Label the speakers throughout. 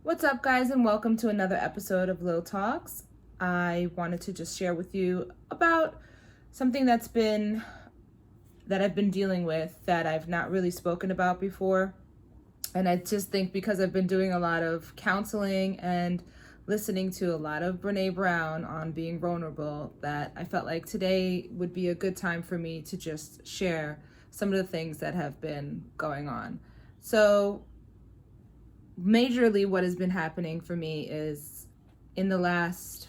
Speaker 1: What's up, guys, and welcome to another episode of Lil Talks. I wanted to just share with you about something that I've been dealing with that I've not really spoken about before. And I just think because I've been doing a lot of counseling and listening to a lot of Brene Brown on being vulnerable, that I felt like today would be a good time for me to just share some of the things that have been going on. So majorly what has been happening for me is in the last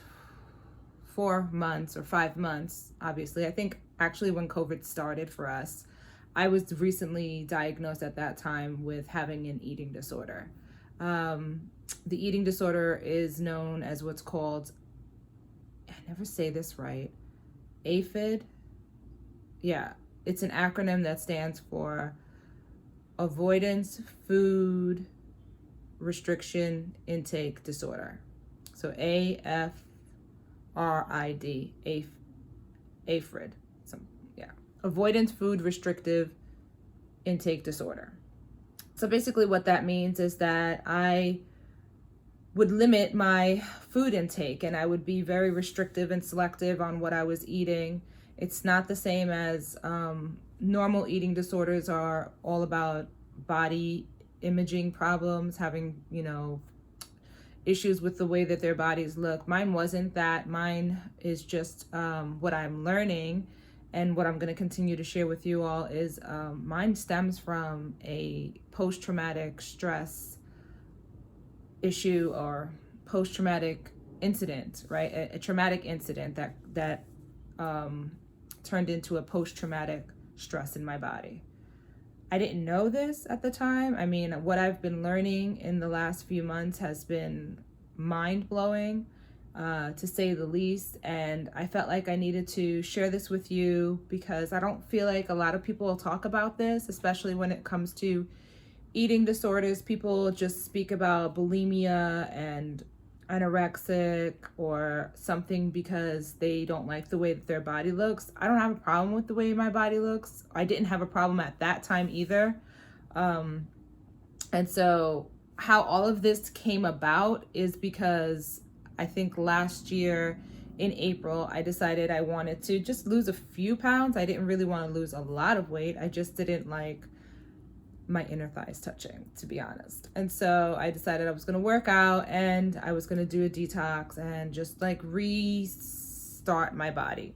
Speaker 1: 4 months or 5 months, obviously, I think actually when COVID started for us, I was recently diagnosed at that time with having an eating disorder. The eating disorder is known as what's called, I never say this right, AFID. Yeah, it's an acronym that stands for Avoidance Food Restriction Intake Disorder. So AFRID, AFRID. Avoidance Food Restrictive Intake Disorder. So basically what that means is that I would limit my food intake and I would be very restrictive and selective on what I was eating. It's not the same as normal eating disorders are all about body imaging problems, having, issues with the way that their bodies look. Mine wasn't that. Mine is just what I'm learning, and what I'm going to continue to share with you all is mine stems from a post-traumatic stress issue or post-traumatic incident, right? A traumatic incident that turned into a post-traumatic stress in my body. I didn't know this at the time. I mean, what I've been learning in the last few months has been mind-blowing, to say the least. And I felt like I needed to share this with you because I don't feel like a lot of people talk about this, especially when it comes to eating disorders. People just speak about bulimia and anorexic or something because they don't like the way that their body looks. I don't have a problem with the way my body looks. I didn't have a problem at that time either. And so how all of this came about is because I think last year in April, I decided I wanted to just lose a few pounds. I didn't really want to lose a lot of weight. I just didn't like my inner thighs touching, to be honest. And so I decided I was going to work out and I was going to do a detox and just like restart my body.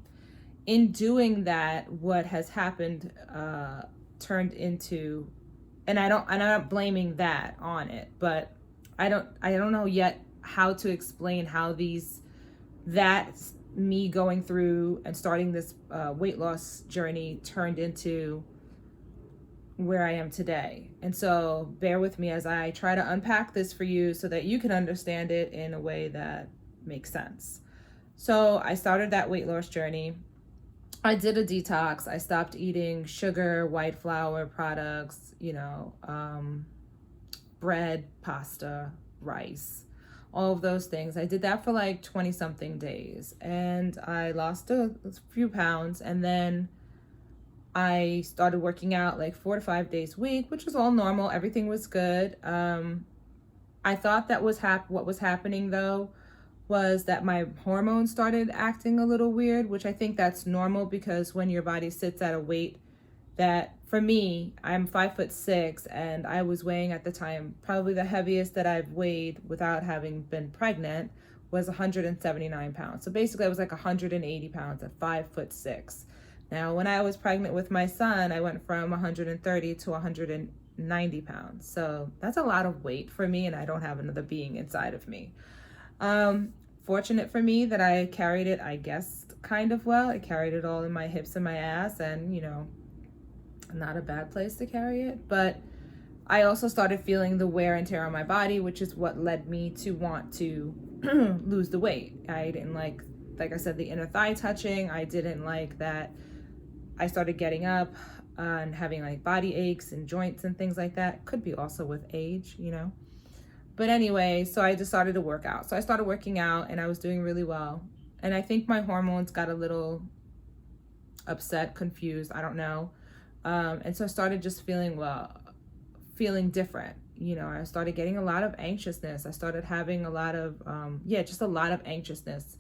Speaker 1: In doing that, what has happened turned into, and I'm not blaming that on it, but I don't know yet how to explain how that's me going through and starting this weight loss journey turned into where I am today. And so bear with me as I try to unpack this for you so that you can understand it in a way that makes sense. So I started that weight loss journey. I did a detox. I stopped eating sugar, white flour products, bread, pasta, rice, all of those things. I did that for like 20 something days and I lost a few pounds, and then I started working out like 4 to 5 days a week, which was all normal. Everything was good. I thought that was what was happening though was that my hormones started acting a little weird, which I think that's normal because when your body sits at a weight that, for me, I'm 5'6", and I was weighing at the time, probably the heaviest that I've weighed without having been pregnant was 179 pounds. So basically I was like 180 pounds at 5'6". Now, when I was pregnant with my son, I went from 130 to 190 pounds. So that's a lot of weight for me, and I don't have another being inside of me. Fortunate for me that I carried it, I guess, kind of well. I carried it all in my hips and my ass, and, not a bad place to carry it. But I also started feeling the wear and tear on my body, which is what led me to want to lose the weight. I didn't like I said, the inner thigh touching. I didn't like that I started getting up and having like body aches and joints and things like that. Could be also with age, But anyway, so I just started to work out. So I started working out and I was doing really well. And I think my hormones got a little upset, confused, I don't know. And so I started just feeling different, I started getting a lot of anxiousness. I started having a lot of, just a lot of anxiousness.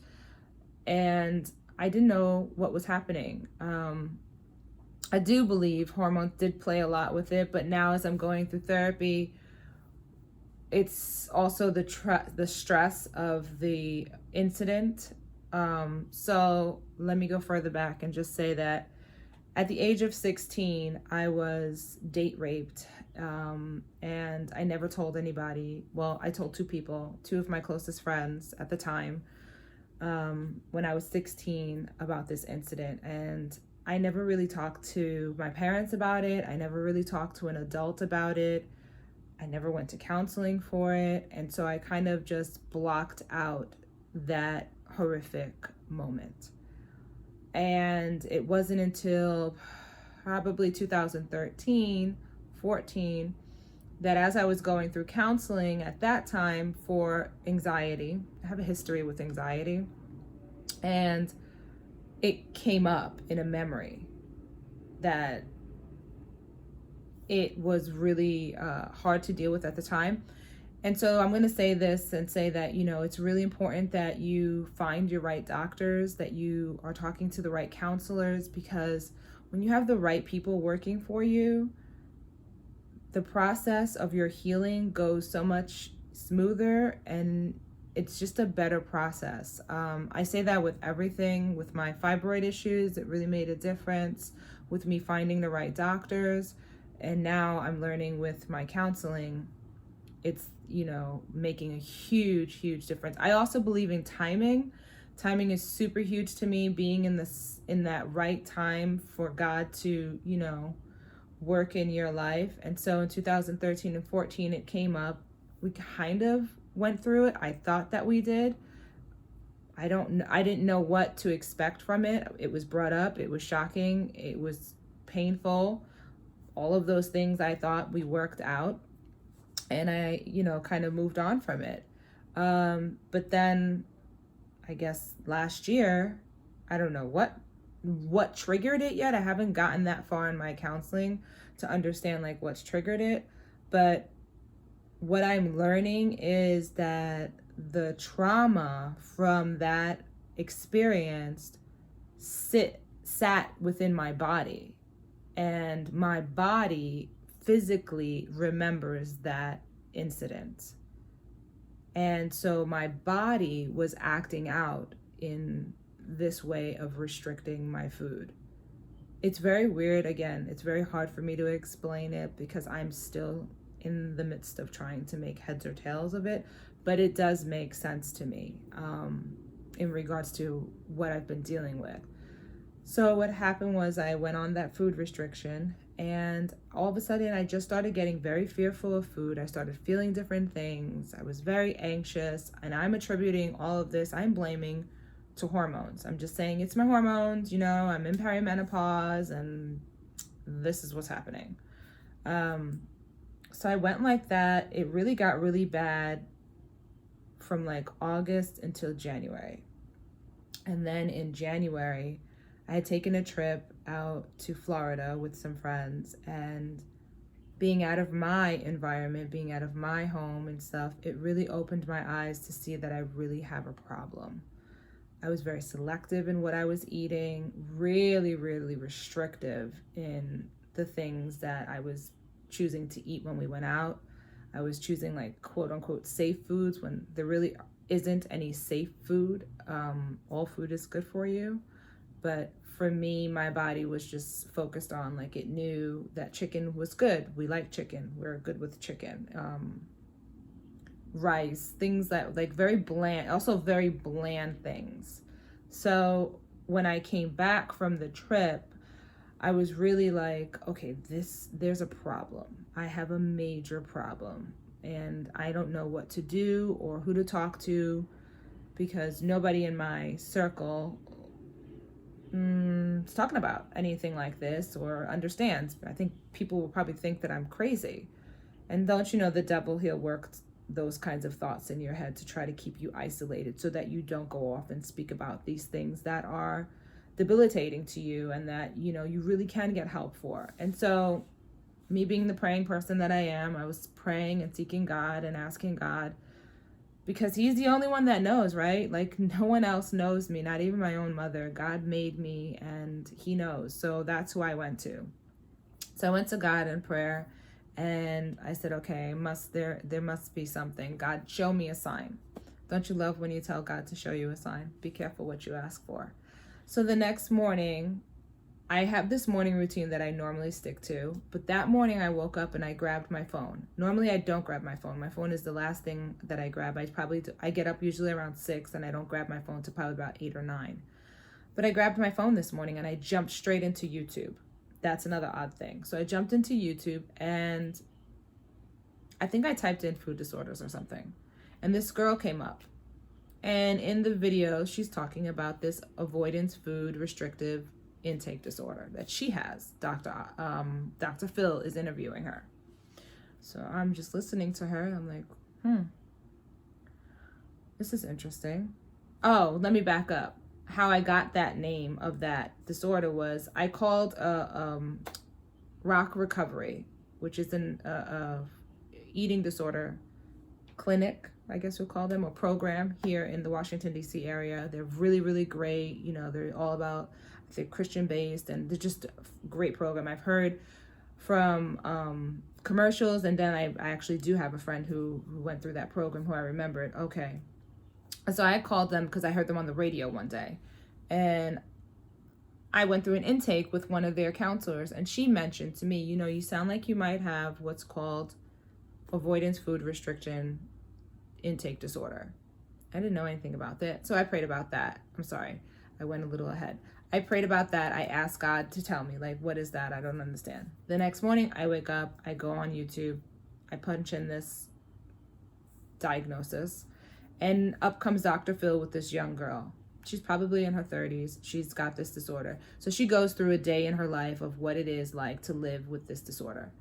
Speaker 1: And I didn't know what was happening. I do believe hormones did play a lot with it, but now as I'm going through therapy, it's also the stress of the incident. So let me go further back and just say that at the age of 16, I was date raped, and I never told anybody. Well, I told two people, two of my closest friends at the time, when I was 16 about this incident. And I never really talked to my parents about it. I never really talked to an adult about it. I never went to counseling for it. And so I kind of just blocked out that horrific moment. And it wasn't until probably 2013, 14, that as I was going through counseling at that time for anxiety, I have a history with anxiety, and it came up in a memory that it was really hard to deal with at the time. And so I'm going to say this and say that, it's really important that you find your right doctors, that you are talking to the right counselors, because when you have the right people working for you, the process of your healing goes so much smoother, and it's just a better process. I say that with everything. With my fibroid issues, it really made a difference with me finding the right doctors. And now I'm learning with my counseling, it's, making a huge, huge difference. I also believe in timing. Timing is super huge to me, being in that right time for God to, work in your life. And so in 2013 and 14, it came up. We kind of went through it. I thought that we did. I didn't know what to expect from it. It was brought up. It was shocking. It was painful. All of those things I thought we worked out. And I, kind of moved on from it. But then I guess last year, I don't know what triggered it yet. I haven't gotten that far in my counseling to understand like what's triggered it. But what I'm learning is that the trauma from that experience sat within my body, and my body physically remembers that incident. And so my body was acting out in this way of restricting my food. It's very weird. Again, it's very hard for me to explain it because I'm still in the midst of trying to make heads or tails of it, but it does make sense to me in regards to what I've been dealing with. So what happened was I went on that food restriction, and all of a sudden I just started getting very fearful of food. I started feeling different things. I was very anxious, and I'm attributing all of this, I'm blaming to hormones. I'm just saying it's my hormones, I'm in perimenopause and this is what's happening. So I went like that. It really got really bad from like August until January. And then in January, I had taken a trip out to Florida with some friends, and being out of my environment, being out of my home and stuff, it really opened my eyes to see that I really have a problem. I was very selective in what I was eating, really, really restrictive in the things that I was choosing to eat when we went out. I was choosing like quote unquote safe foods when there really isn't any safe food. All food is good for you. But for me, my body was just focused on, like, it knew that chicken was good. We like chicken. We're good with chicken. Rice, things that like very bland, also very bland things. So when I came back from the trip, I was really like, okay, there's a problem. I have a major problem, and I don't know what to do or who to talk to, because nobody in my circle is talking about anything like this or understands. I think people will probably think that I'm crazy. And don't you know, the devil, he'll work those kinds of thoughts in your head to try to keep you isolated so that you don't go off and speak about these things that are debilitating to you and that, you really can get help for. And so me being the praying person that I am, I was praying and seeking God and asking God, because he's the only one that knows, right? Like, no one else knows me, not even my own mother. God made me and he knows. So that's who I went to. So I went to God in prayer and I said, okay, there must be something. God, show me a sign. Don't you love when you tell God to show you a sign? Be careful what you ask for. So the next morning, I have this morning routine that I normally stick to, but that morning I woke up and I grabbed my phone. Normally I don't grab my phone. My phone is the last thing that I grab. I get up usually around 6 and I don't grab my phone till probably about 8 or 9. But I grabbed my phone this morning and I jumped straight into YouTube. That's another odd thing. So I jumped into YouTube and I think I typed in food disorders or something. And this girl came up. And in the video, she's talking about this avoidance food restrictive intake disorder that she has. Dr. Phil is interviewing her. So I'm just listening to her. I'm like, this is interesting. Oh, let me back up. How I got that name of that disorder was I called Rock Recovery, which is an eating disorder clinic, I guess we'll call them, or program here in the Washington, D.C. area. They're really, really great. You know, they're all about, I think, Christian-based, and they're just a great program. I've heard from commercials, and then I actually do have a friend who went through that program who I remembered. Okay. And so I called them because I heard them on the radio one day. And I went through an intake with one of their counselors, and she mentioned to me, you know, you sound like you might have what's called avoidance food restriction intake disorder. I didn't know anything about that. So I prayed about that. I'm sorry. I went a little ahead. I prayed about that. I asked God to tell me, like, what is that? I don't understand. The next morning I wake up, I go on YouTube, I punch in this diagnosis, and up comes Dr. Phil with this young girl. She's probably in her 30s. She's got this disorder. So she goes through a day in her life of what it is like to live with this disorder.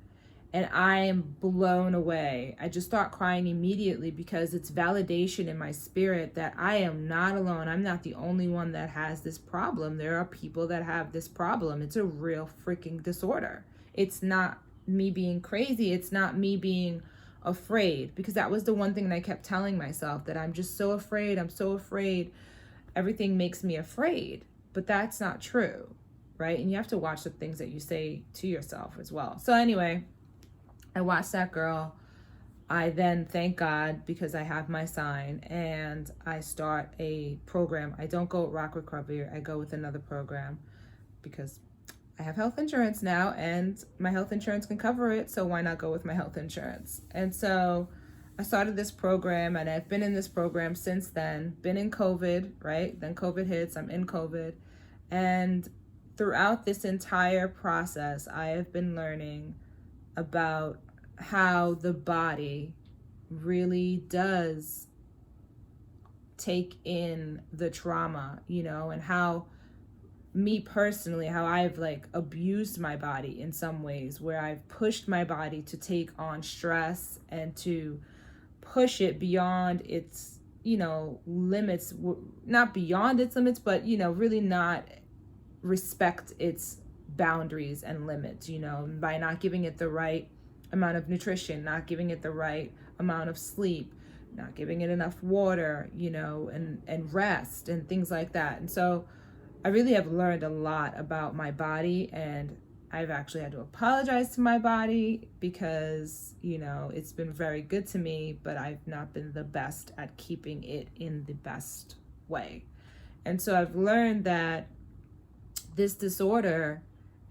Speaker 1: And I am blown away. I just start crying immediately because it's validation in my spirit that I am not alone. I'm not the only one that has this problem. There are people that have this problem. It's a real freaking disorder. It's not me being crazy. It's not me being afraid, because that was the one thing that I kept telling myself, that I'm just so afraid. I'm so afraid. Everything makes me afraid. But that's not true, right? And you have to watch the things that you say to yourself as well. So anyway, I watched that girl. I then thank God because I have my sign, and I start a program. I don't go with Rock Recovery. I go with another program because I have health insurance now and my health insurance can cover it. So why not go with my health insurance? And so I started this program, and I've been in this program since then. Been in COVID, right? Then COVID hits. I'm in COVID. And throughout this entire process, I have been learning about how the body really does take in the trauma, you know, and how me personally, how I've like abused my body in some ways, where I've pushed my body to take on stress and to push it beyond its, you know, limits, not beyond its limits, but, you know, really not respect its boundaries and limits, you know, by not giving it the right amount of nutrition, not giving it the right amount of sleep, not giving it enough water, you know, and rest and things like that. And so I really have learned a lot about my body, and I've actually had to apologize to my body because, you know, it's been very good to me, but I've not been the best at keeping it in the best way. And so I've learned that this disorder,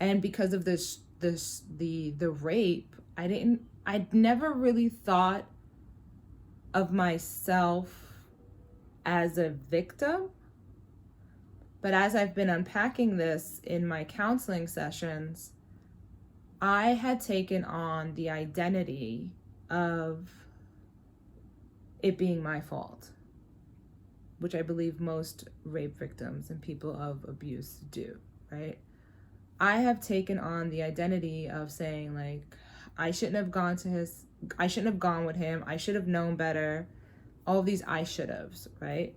Speaker 1: and because of the rape, I'd never really thought of myself as a victim. But as I've been unpacking this in my counseling sessions, I had taken on the identity of it being my fault, which I believe most rape victims and people of abuse do, right? I have taken on the identity of saying, like, I shouldn't have gone with him. I should have known better. All these I should haves, right?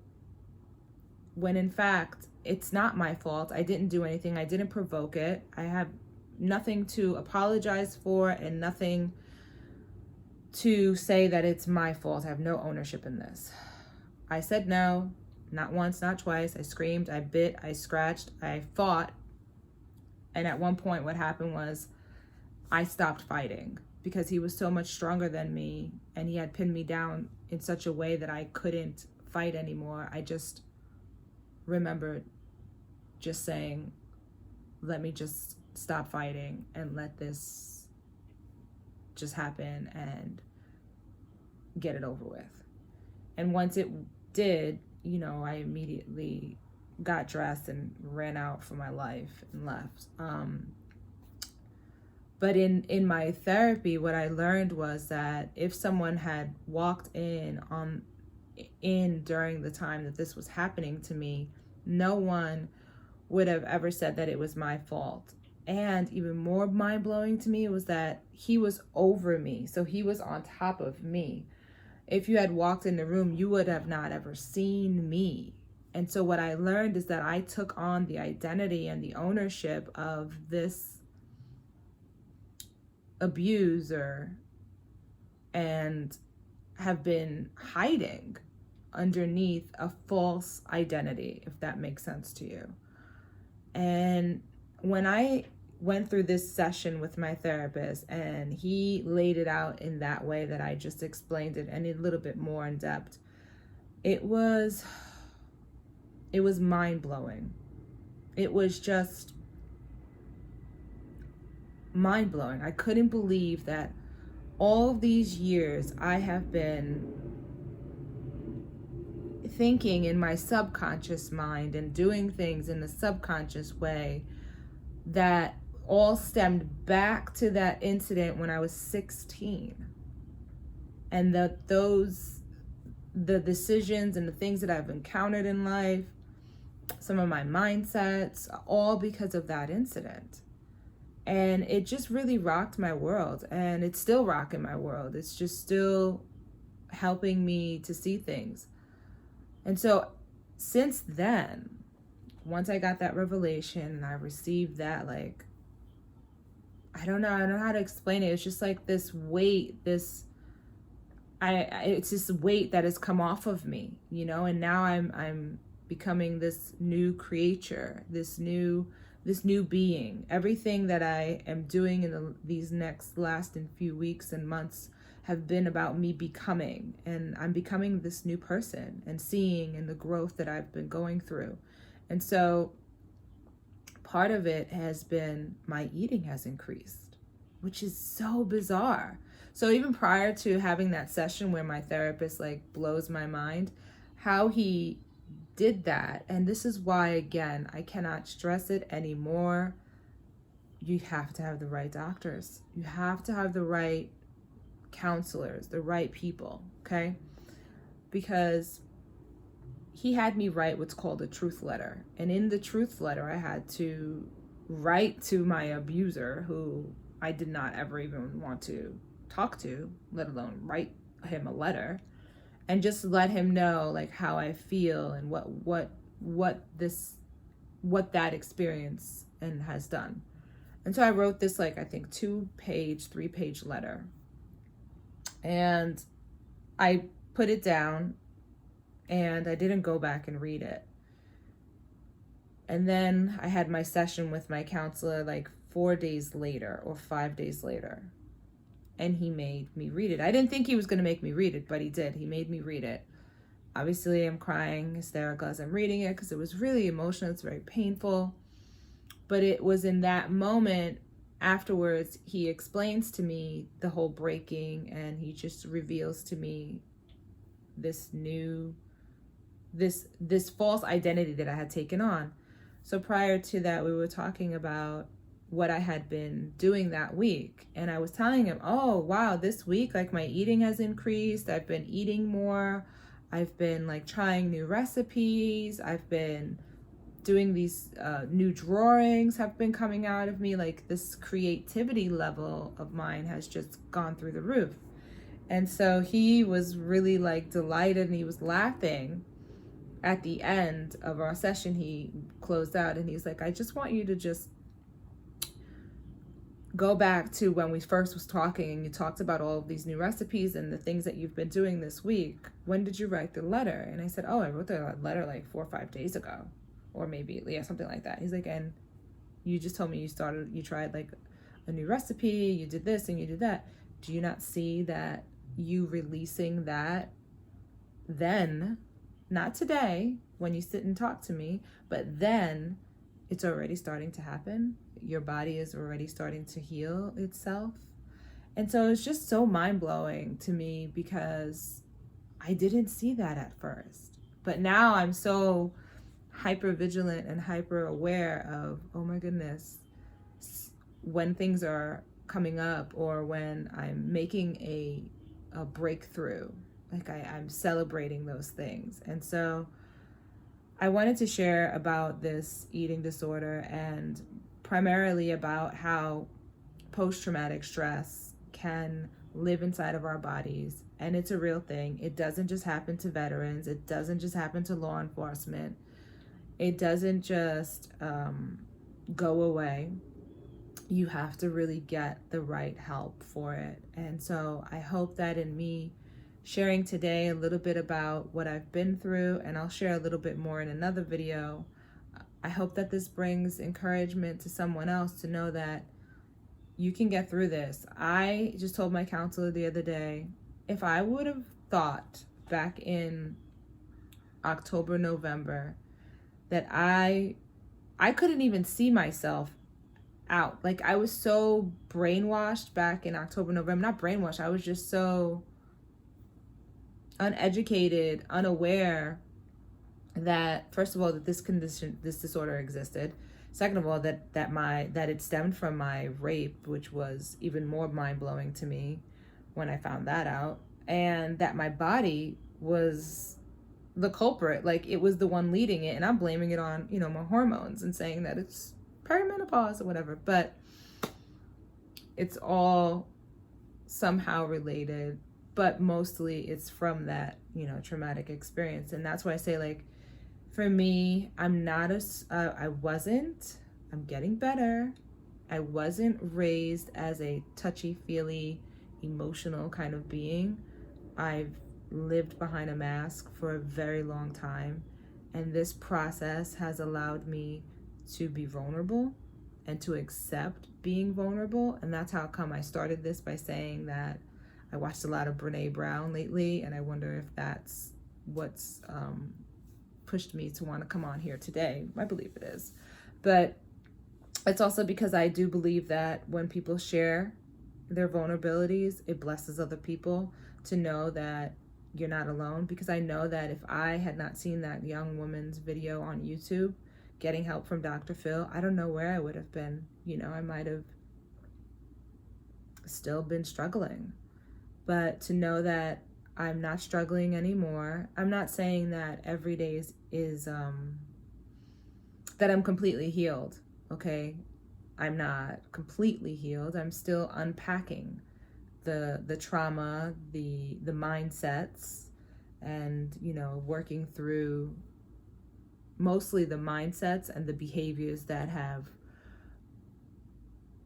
Speaker 1: When in fact, it's not my fault. I didn't do anything. I didn't provoke it. I have nothing to apologize for, and nothing to say that it's my fault. I have no ownership in this. I said no, not once, not twice. I screamed, I bit, I scratched, I fought. And at one point what happened was I stopped fighting because he was so much stronger than me, and he had pinned me down in such a way that I couldn't fight anymore. I just remembered just saying, let me just stop fighting and let this just happen and get it over with. And once it did, I immediately got dressed and ran out for my life and left. But in my therapy, what I learned was that if someone had walked in during the time that this was happening to me, no one would have ever said that it was my fault. And even more mind-blowing to me was that he was over me. So he was on top of me. If you had walked in the room, you would have not ever seen me. And so what I learned is that I took on the identity and the ownership of this abuser and have been hiding underneath a false identity, if that makes sense to you. And when I went through this session with my therapist and he laid it out in that way that I just explained it, and a little bit more in depth, it was mind-blowing. It was just mind-blowing. I couldn't believe that all of these years I have been thinking in my subconscious mind and doing things in a subconscious way that all stemmed back to that incident when I was 16. And the decisions and the things that I've encountered in life, some of my mindsets, all because of that incident. And it just really rocked my world, and it's still rocking my world. It's just still helping me to see things. And so since then, once I got that revelation and I received that, I don't know how to explain it. It's just like this weight, it's this weight that has come off of me, and now I'm becoming this new creature, this new being. Everything that I am doing in these last few weeks and months have been about me becoming, and I'm becoming this new person and seeing and the growth that I've been going through. And so part of it has been my eating has increased, which is so bizarre. So even prior to having that session where my therapist blows my mind, how he did that. And this is why, again, I cannot stress it anymore. You have to have the right doctors. You have to have the right counselors, the right people, okay? Because he had me write what's called a truth letter. And in the truth letter, I had to write to my abuser, who I did not ever even want to talk to, let alone write him a letter, and just let him know how I feel and what that experience and has done. And so I wrote this I think 3-page letter, and I put it down, and I didn't go back and read it. And then I had my session with my counselor 4 days later or 5 days later, and he made me read it. I didn't think he was going to make me read it, but he did. He made me read it. Obviously, I'm crying hysterical as I'm reading it because it was really emotional. It's very painful. But it was in that moment afterwards, he explains to me the whole breaking, and he just reveals to me this false identity that I had taken on. So prior to that, we were talking about what I had been doing that week. And I was telling him, oh, wow, this week, my eating has increased. I've been eating more. I've been trying new recipes. I've been doing these new drawings have been coming out of me. This creativity level of mine has just gone through the roof. And so he was really delighted, and he was laughing. At the end of our session, he closed out and he's like, I just want you to just go back to when we first was talking and you talked about all of these new recipes and the things that you've been doing this week. When did you write the letter? And I said, oh, I wrote the letter like 4 or 5 days ago, or maybe, yeah, something like that. He's like, and you just told me you tried like a new recipe, you did this and you did that. Do you not see that you releasing that then, not today when you sit and talk to me, but then it's already starting to happen? Your body is already starting to heal itself. And so it's just so mind-blowing to me because I didn't see that at first. But now I'm so hyper vigilant and hyper aware of, oh my goodness, when things are coming up or when I'm making a breakthrough, like I'm celebrating those things. And so I wanted to share about this eating disorder and primarily about how post-traumatic stress can live inside of our bodies. And it's a real thing. It doesn't just happen to veterans. It doesn't just happen to law enforcement. It doesn't just go away. You have to really get the right help for it. And so I hope that in me sharing today a little bit about what I've been through, and I'll share a little bit more in another video, I hope that this brings encouragement to someone else to know that you can get through this. I just told my counselor the other day, if I would have thought back in October, November, that I couldn't even see myself out. Like, I was so brainwashed back in October, November. Not brainwashed, I was just so uneducated, unaware that, first of all, that this disorder existed. Second of all, that it stemmed from my rape, which was even more mind-blowing to me when I found that out. And that my body was the culprit. Like, it was the one leading it, and I'm blaming it on, my hormones and saying that it's perimenopause or whatever. But it's all somehow related, but mostly it's from that, traumatic experience. And that's why I say, like, for me, I'm getting better. I wasn't raised as a touchy-feely, emotional kind of being. I've lived behind a mask for a very long time. And this process has allowed me to be vulnerable and to accept being vulnerable. And that's how come I started this by saying that I watched a lot of Brene Brown lately, and I wonder if that's what's pushed me to want to come on here today. I believe it is. But it's also because I do believe that when people share their vulnerabilities, it blesses other people to know that you're not alone. Because I know that if I had not seen that young woman's video on YouTube getting help from Dr. Phil, I don't know where I would have been. I might have still been struggling. But to know that I'm not struggling anymore. I'm not saying that every day is that I'm completely healed, okay? I'm not completely healed. I'm still unpacking the trauma, the mindsets, and, working through mostly the mindsets and the behaviors that have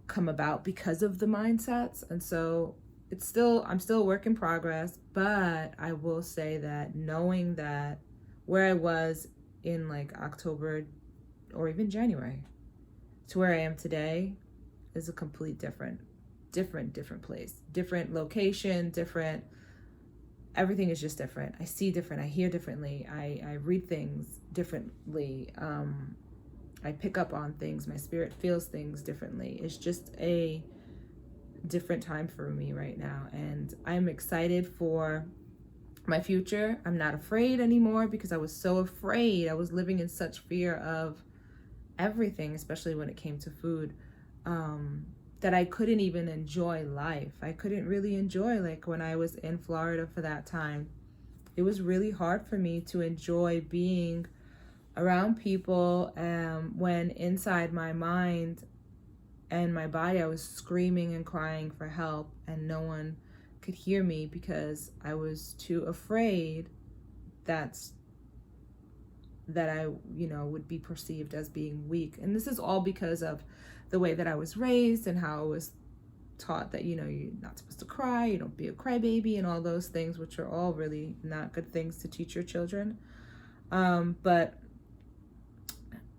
Speaker 1: come about because of the mindsets. And so I'm still a work in progress, but I will say that knowing that where I was in like October or even January to where I am today is a complete different place, different location, everything is just different. I see different, I hear differently, I read things differently, I pick up on things, my spirit feels things differently. It's just a different time for me right now, and I'm excited for my future. I'm not afraid anymore because I was so afraid. I was living in such fear of everything, especially when it came to food, that I couldn't even enjoy life. I couldn't really enjoy, like when I was in Florida for that time, it was really hard for me to enjoy being around people when inside my mind and my body I was screaming and crying for help, and no one could hear me because I was too afraid that I would be perceived as being weak. And this is all because of the way that I was raised and how I was taught that, you're not supposed to cry, you don't be a crybaby, and all those things, which are all really not good things to teach your children.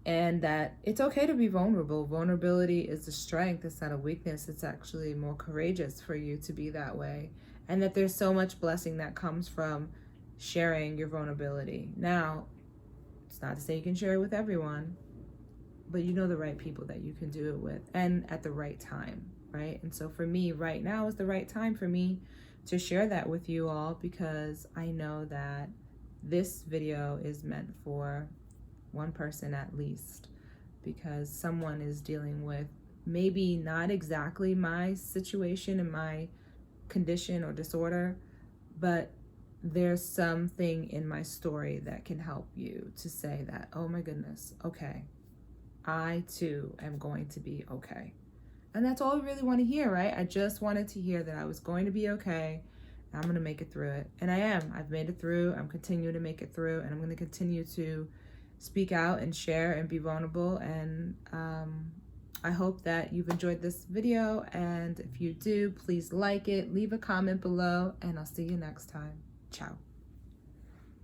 Speaker 1: And that it's okay to be vulnerable. Vulnerability is a strength. It's not a weakness. It's actually more courageous for you to be that way. And that there's so much blessing that comes from sharing your vulnerability. Now, it's not to say you can share it with everyone, but you know the right people that you can do it with, and at the right time, right? And so for me, right now is the right time for me to share that with you all, because I know that this video is meant for one person at least, because someone is dealing with maybe not exactly my situation and my condition or disorder, but there's something in my story that can help you to say that, oh my goodness, okay, I too am going to be okay. And that's all I really want to hear, right? I just wanted to hear that I was going to be okay. I'm going to make it through it. And I am. I've made it through. I'm continuing to make it through. And I'm going to continue to speak out and share and be vulnerable. And I hope that you've enjoyed this video. And if you do, please like it, leave a comment below, and I'll see you next time. Ciao.